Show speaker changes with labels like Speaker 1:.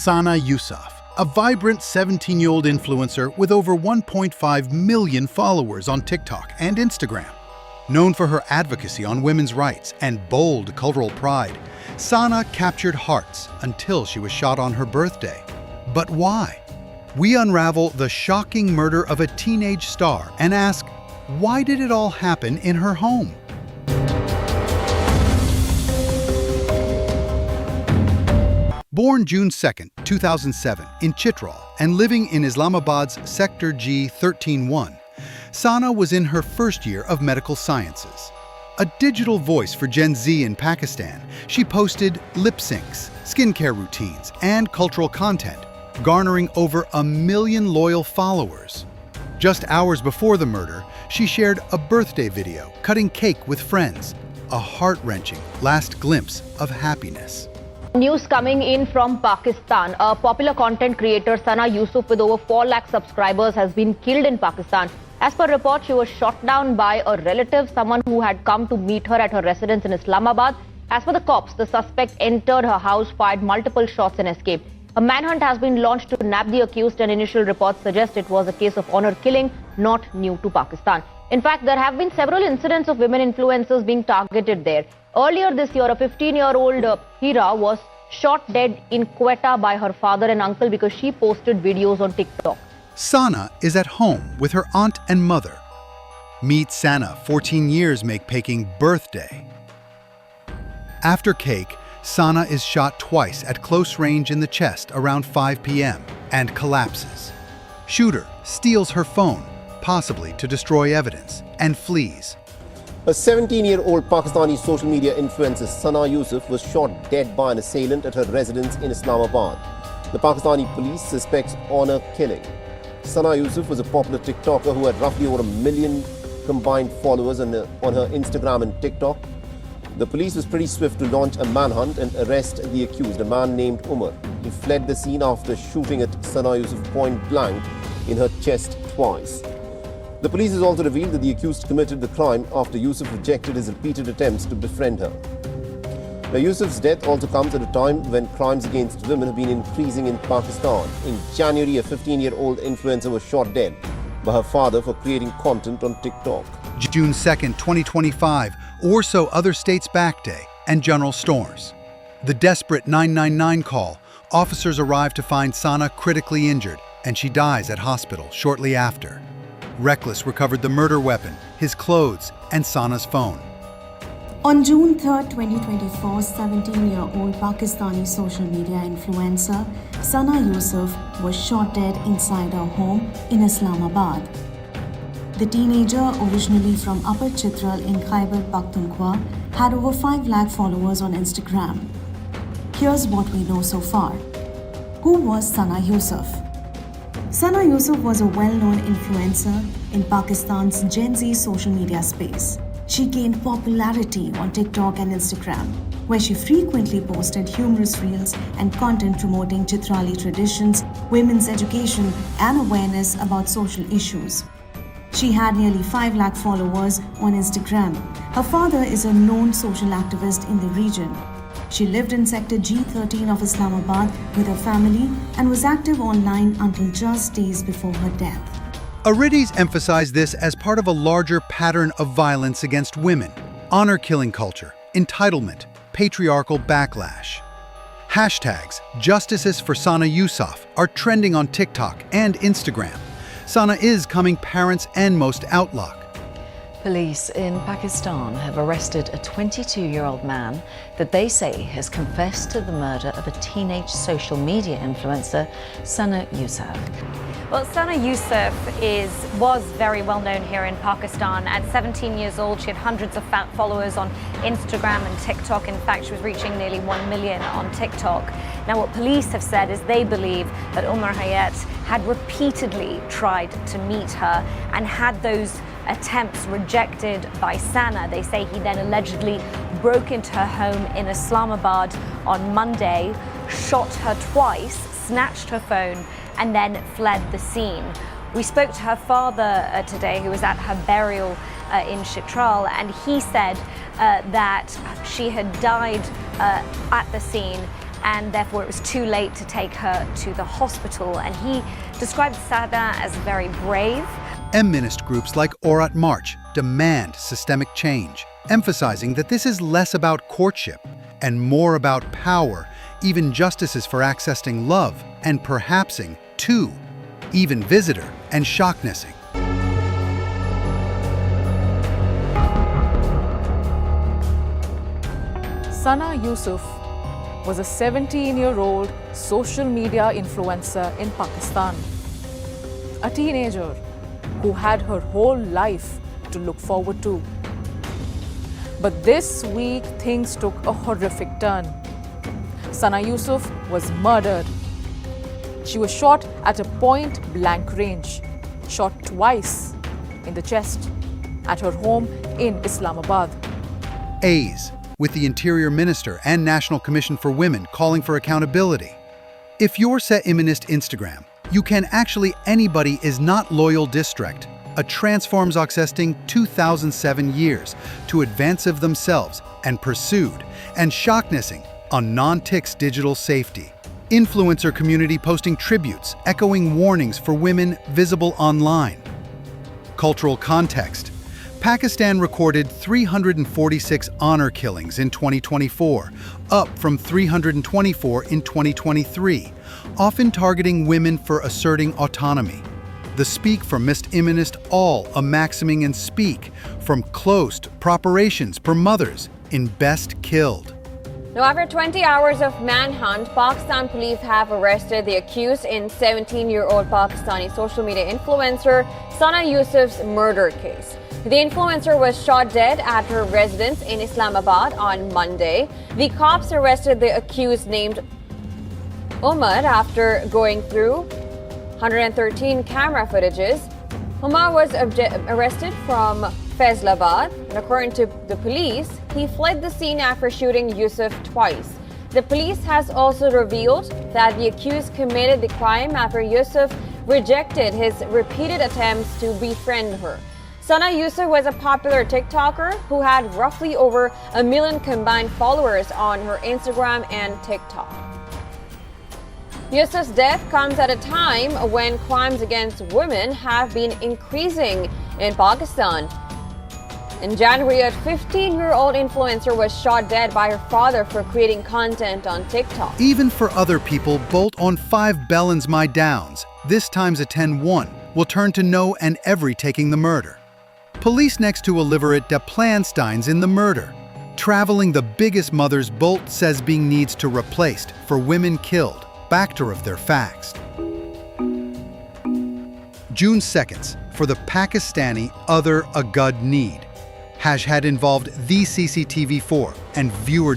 Speaker 1: Sana Yousaf, a vibrant 17-year-old influencer with over 1.5 million followers on TikTok and Instagram. Known for her advocacy on women's rights and bold cultural pride, Sana captured hearts until she was shot on her birthday. But why? We unravel the shocking murder of a teenage star and ask, why did it all happen in her home? Born June 2, 2007, in Chitral and living in Islamabad's Sector G 131, Sana was in her first year of medical sciences. A digital voice for Gen Z in Pakistan, she posted lip syncs, skincare routines, and cultural content, garnering over 1 million loyal followers. Just hours before the murder, she shared a birthday video cutting cake with friends, a heart-wrenching last glimpse of happiness.
Speaker 2: News coming in from Pakistan. A popular content creator, Sana Yousaf, with over 4 lakh subscribers, has been killed in Pakistan. As per report, she was shot down by a relative, someone who had come to meet her at her residence in Islamabad. As per the cops, the suspect entered her house, fired multiple shots and escaped. A manhunt has been launched to nab the accused, and initial reports suggest it was a case of honor killing, not new to Pakistan. In fact, there have been several incidents of women influencers being targeted there. Earlier this year, a 15-year-old Hira was shot dead in Quetta by her father and uncle because she posted videos on TikTok.
Speaker 1: Sana is at home with her aunt and mother. Meet Sana, 14 years make baking birthday. After cake, Sana is shot twice at close range in the chest around 5 p.m. and collapses. Shooter steals her phone, possibly to destroy evidence, and flees.
Speaker 3: A 17-year-old Pakistani social media influencer, Sana Yousaf, was shot dead by an assailant at her residence in Islamabad. The Pakistani police suspects honor killing. Sana Yousaf was a popular TikToker who had roughly over 1 million combined followers on her Instagram and TikTok. The police was pretty swift to launch a manhunt and arrest the accused, a man named Umar. He fled the scene after shooting at Sana Yousaf point blank in her chest twice. The police has also revealed that the accused committed the crime after Yousaf rejected his repeated attempts to befriend her. Now, Yousaf's death also comes at a time when crimes against women have been increasing in Pakistan. In January, a 15-year-old influencer was shot dead by her father for creating content on TikTok.
Speaker 1: June 2, 2025, or so other states' back day and general stores. The desperate 999 call, officers arrive to find Sana critically injured, and she dies at hospital shortly after. Reckless recovered the murder weapon, his clothes, and Sana's phone.
Speaker 4: On June 3, 2024, 17-year-old Pakistani social media influencer Sana Yousaf was shot dead inside her home in Islamabad. The teenager, originally from Upper Chitral in Khyber Pakhtunkhwa, had over 5 lakh followers on Instagram. Here's what we know so far. Who was Sana Yousaf? Sana Yousaf was a well-known influencer in Pakistan's Gen Z social media space. She gained popularity on TikTok and Instagram, where she frequently posted humorous reels and content promoting Chitrali traditions, women's education, and awareness about social issues. She had nearly 5 lakh followers on Instagram. Her father is a known social activist in the region. She lived in Sector G13 of Islamabad with her family and was active online until just days before her death.
Speaker 1: Authorities emphasize this as part of a larger pattern of violence against women, honor-killing culture, entitlement, patriarchal backlash. Hashtags Justices for Sana Yousaf are trending on TikTok and Instagram. Sana is coming parents and most outlook.
Speaker 5: Police in Pakistan have arrested a 22-year-old man that they say has confessed to the murder of a teenage social media influencer, Sana Yousaf.
Speaker 6: Well, Sana Yousaf was very well known here in Pakistan. At 17 years old, she had hundreds of followers on Instagram and TikTok. In fact, she was reaching nearly 1 million on TikTok. Now, what police have said is they believe that Umar Hayat had repeatedly tried to meet her and had those attempts rejected by Sana. They say he then allegedly broke into her home in Islamabad on Monday, shot her twice, snatched her phone, and then fled the scene. We spoke to her father today, who was at her burial in Chitral, and he said that she had died at the scene and therefore it was too late to take her to the hospital. And he described Sana as very brave.
Speaker 1: Feminist groups like Aurat March demand systemic change, emphasizing that this is less about courtship and more about power, even justices for accessing love and perhapsing, too, even visitor and shocknessing.
Speaker 7: Sana Yousaf was a 17-year-old social media influencer in Pakistan. A teenager who had her whole life to look forward to. But this week, things took a horrific turn. Sana Yousaf was murdered. She was shot at a point-blank range, shot twice in the chest at her home in Islamabad.
Speaker 1: A's, with the Interior Minister and National Commission for Women calling for accountability. If you're feminist Instagram, you can actually anybody is not loyal district, a transforms accessing 2007 years to advance of themselves and pursued and shocknessing on non-ticks digital safety. Influencer community posting tributes, echoing warnings for women visible online. Cultural context. Pakistan recorded 346 honor killings in 2024, up from 324 in 2023, often targeting women for asserting autonomy. The speak from Mist Imminist all a maximing and speak from closed preparations per mothers in best killed.
Speaker 8: Now, after 20 hours of manhunt, Pakistan police have arrested the accused in 17-year-old Pakistani social media influencer Sana Yousaf's murder case. The influencer was shot dead at her residence in Islamabad on Monday. The cops arrested the accused named Umar after going through 113 camera footages. Umar was arrested from Faisalabad, and according to the police, he fled the scene after shooting Yousaf twice. The police has also revealed that the accused committed the crime after Yousaf rejected his repeated attempts to befriend her. Sana Yousaf was a popular TikToker who had roughly over 1 million combined followers on her Instagram and TikTok. Yousaf's death comes at a time when crimes against women have been increasing in Pakistan. In January, a 15-year-old influencer was shot dead by her father for creating content on TikTok.
Speaker 1: Even for other people, bolt on 5 Bellins my downs, this times a 10-1, will turn to no and every taking the murder. Police next to Oliverit de Plansteins in the murder. Traveling the biggest mothers Bolt says being needs to replaced for women killed, backer of their facts. June 2nd, for the Pakistani other a good need. Has had involved the CCTV4 and viewer